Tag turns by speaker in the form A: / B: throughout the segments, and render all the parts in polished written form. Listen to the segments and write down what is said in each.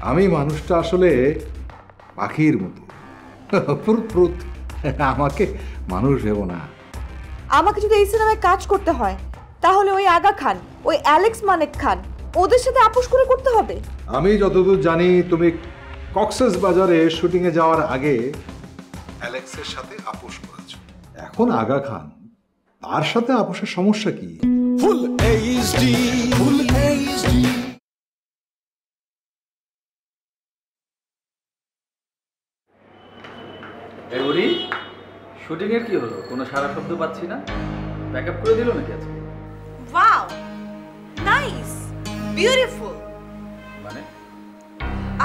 A: আমি মানুষটা আসলে পাখির মতো প্রুত প্রুত। আমাকে মানুষ ভেবো না।
B: আমাকে যদি এই সিনেমায় কাজ করতে হয় তাহলে ওই আগা খান, ওই অ্যালেক্স মানেক খান, ওদের সাথে আপোষ করে করতে হবে।
A: আমি যতদূর জানি তুমি কক্সেস বাজারে শুটিংয়ে যাওয়ার আগে অ্যালেক্সের সাথে আপোষ করেছো। এখন আগা খান, তার সাথে আপোষের সমস্যা কি?
C: Full HD, full HD.
D: এগুরি শুটিং এর কি হলো? কোনো সারা শব্দ পাচ্ছি না। ব্যাকআপ করে দিল নাকি আজকে?
B: Wow, nice, beautiful.
D: মানে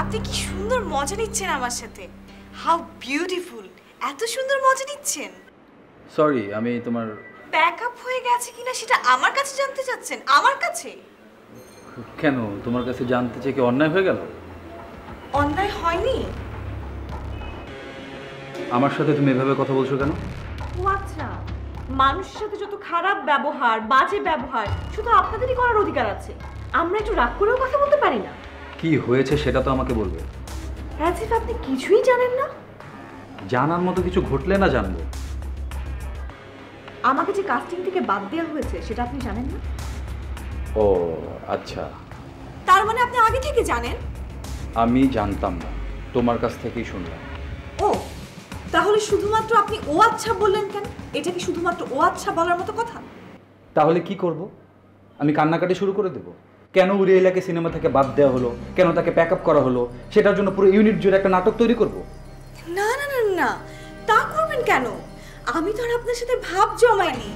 B: আপনি কি সুন্দর মজা নিচ্ছেন আমার সাথে। হাউ বিউটিফুল, এত সুন্দর মজা নিচ্ছেন।
D: সরি, আমি তোমার
B: ব্যাকআপ হয়ে গেছে কিনা সেটা আমার কাছে জানতে চাচ্ছেন? আমার কাছে?
D: কেন তোমার কাছে জানতে চাই কি অন্যায় হয়ে গেল?
B: অন্যায় হয়নি।
D: আমার সাথে তুমি এভাবে কথা বলছো কেন?
B: ও আচ্ছা, মানুষের সাথে যত খারাপ ব্যবহার, বাজে ব্যবহার শুধু আপনাদেরই করার অধিকার আছে। আমরা একটু রাগ করেও কথা বলতে পারি না?
D: কি হয়েছে সেটা তো আমাকে বলবে।
B: অ্যাজ ইফ আপনি কিছুই জানেন না।
D: জানার মতো কিছু ঘটলে না জানবো।
B: আমাকে যে কাস্টিং থেকে বাদ দেওয়া হয়েছে সেটা আপনি জানেন না?
D: ও আচ্ছা,
B: তার মানে আপনি আগে থেকে জানেন?
D: আমি জানতাম না, তোমার কাছ থেকেই শুনলাম।
B: ও, তাহলে শুধুমাত্র আপনি ও আচ্ছা বললেন কেন? এটা কি শুধুমাত্র ও আচ্ছা বলার মতো কথা?
D: তাহলে কি করব? আমি কান্নাকাটি শুরু করে দেব? কেন উরিয়েলাকে সিনেমা থেকে বাদ দেওয়া হলো, কেন তাকে প্যাকআপ করা হলো, সেটার জন্য পুরো ইউনিট জুড়ে একটা নাটক তৈরি করব?
B: না না না না, তা করবেন কেন? আমি তো আর আপনার সাথে ভাব জমাইনি।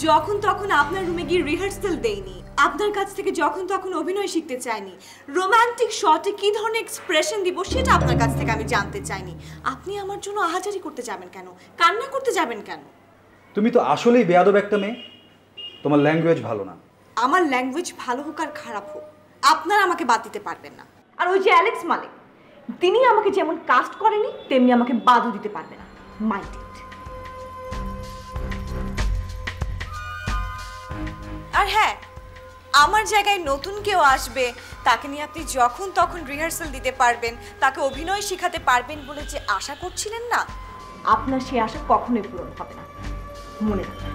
B: যখন তখন আপনার রুমে গিয়ে রিহার্সাল দেইনি, আপনার কাছ থেকে যখন তখন অভিনয় শিখতে চাইনি, রোমান্টিক শটে কি ধরনের এক্সপ্রেশন দিব সেটা আপনার কাছ থেকে আমি জানতে চাইনি। আপনি আমার জন্য আহাজারি করতে যাবেন কেন? কান্না করতে যাবেন কেন?
D: তুমি তো আসলেই বেয়াদব একটা মেয়ে। তোমার ল্যাঙ্গুয়েজ ভালো না।
B: আমার ল্যাঙ্গুয়েজ ভালো হোক আর খারাপ হোক, আপনারা আমাকে বাদ দিতে পারবেন না। আর ওই যে অ্যালেক্স মালিক, তিনি আমাকে যেমন কাস্ট করেনি তেমনি আমাকে বাদও দিতে পারবে না। Mind it. আর হ্যাঁ, আমার জায়গায় নতুন কেউ আসবে, তাকে নিয়ে আপনি যখন তখন রিহার্সাল দিতে পারবেন, তাকে অভিনয় শেখাতে পারবেন বলে যে আশা করছিলেন না, আপনার সেই আশা কখনোই পূরণ হবে না, মনে রাখবেন।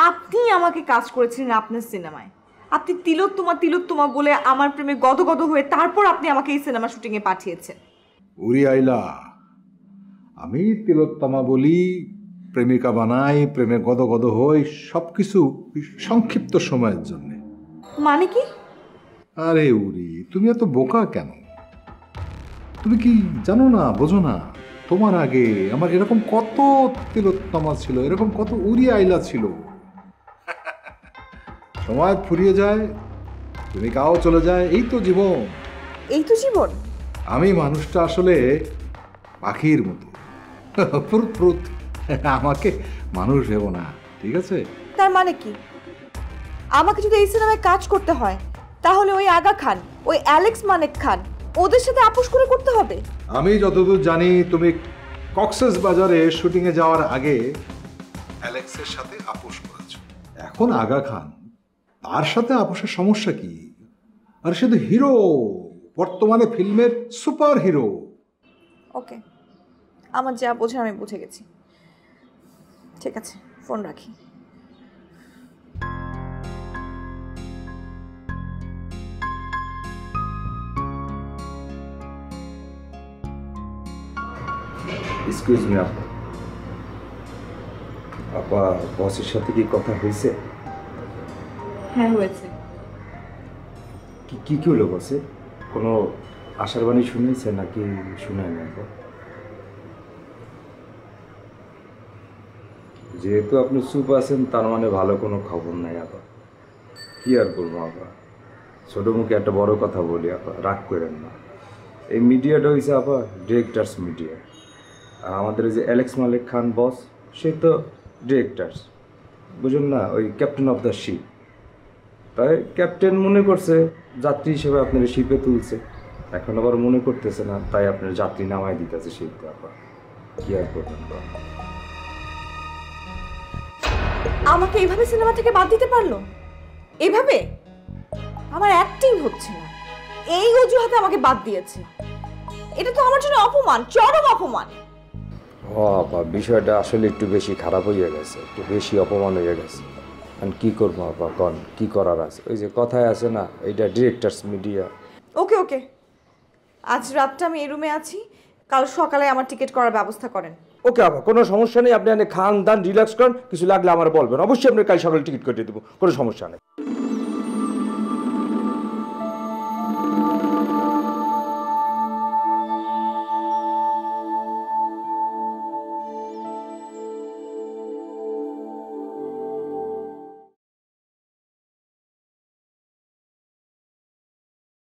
B: আপনি আমাকে কাজ করেছিলেন আপনার সিনেমায়। আপনি তিলোত্তমা বলে আমার প্রেমে গদগদ হয়ে তারপর আপনি আমাকে এই সিনেমা শুটিংয়ে পাঠিয়েছেন।
A: উরি আইলা, আমি তিলোত্তমা বলি, প্রেমিকা বানাই, প্রেমে গদগদ হই, সব কিছু সংক্ষিপ্ত সময়ের জন্য।
B: মানে কি?
A: আরে উরি, তুমি এত বোকা কেন? তুমি কি জানো না, বোঝো না? তোমার আগে আমার এরকম কত তিলোত্তমা ছিল, এরকম কত উরি আইলা ছিল। সময় ফুরিয়ে যায়, প্রেমিকাও চলে যায়, এই তো জীবন।
B: এই তো জীবন।
A: আমি মানুষটা আসলে পাখির মতো প্রুত প্রুত। আমাকে মানুষ ভেবো না, ঠিক আছে?
B: তার মানে কি? আমাকে যদি এই সিনেমায় কাজ করতে হয় তাহলে ওই আগা খান, ওই অ্যালেক্স মানেক খান, ওদের সাথে আপোষ করে করতে হবে।
A: আমি যতদূর জানি তুমি কক্সেস বাজারে শুটিংয়ে যাওয়ার আগে অ্যালেক্সের সাথে আপোষ করেছো। এখন আগা খান, তার সাথে আপোষের সমস্যা কি? আর সে তো হিরো, বর্তমানে ফিল্মের সুপার হিরো।
B: ওকে, আমার যা বোঝার আমি বুঝে গেছি। ঠিক আছে, ফোন রাখি।
E: এক্সকিউজ মি আপা। আপা, বসের সাথে কি কথা হয়েছে?
B: হ্যাঁ হয়েছে।
E: কি কি কি হলো বসে? কোনো আশার বাণী শুনেছে নাকি শুনে না? যেহেতু আপনি চুপ আছেন তার মানে ভালো কোনো খবর নাই আপা। কি আর করবো আপা, ছোটো মুখে একটা বড় কথা বলি আপা, রাগ করেন না। এই মিডিয়াটা হয়েছে আপা ডিরেক্টার্স মিডিয়া। আর আমাদের যে অ্যালেক্স মালিক খান বস, সে তো ডিরেক্টার্স, বুঝুন না, ওই ক্যাপ্টেন অফ দ্য শিপ। তাই ক্যাপ্টেন মনে করছে যাত্রী হিসেবে আপনার শিপে তুলছে, এখন আবার মনে করতেছে না, তাই আপনার যাত্রী নামায় দিতেছে শিপে আপা। কি আর করবেন?
B: আমাকে এইভাবে সিনেমা থেকে বাদ দিতে পারলো? এইভাবে? আমার অ্যাক্টিং হচ্ছে না, এই অজুহাতে আমাকে বাদ দিয়েছে। এটা তো আমার জন্য অপমান, চরম অপমান।
E: ও আপা, বিষয়টা আসলে একটু বেশি খারাপ হয়ে গেছে, একটু বেশি অপমান হয়ে গেছে। আর কি করবো আপা, কন কি করার আছে? ওই যে কথায় আছে না, এইটা ডিরেক্টরস মিডিয়া।
B: ওকে ওকে, আজ রাতটা আমি এই রুমে আছি, কাল সকালে আমার টিকিট করার ব্যবস্থা করেন।
E: ওকে আপা, কোনো সমস্যা নেই, আপনি খান দান রিল্যাক্স করেন, কিছু লাগলে আমার বলবেন, অবশ্যই আপনি কাল সকালে টিকিট কেটে দেবো, কোনো সমস্যা নেই।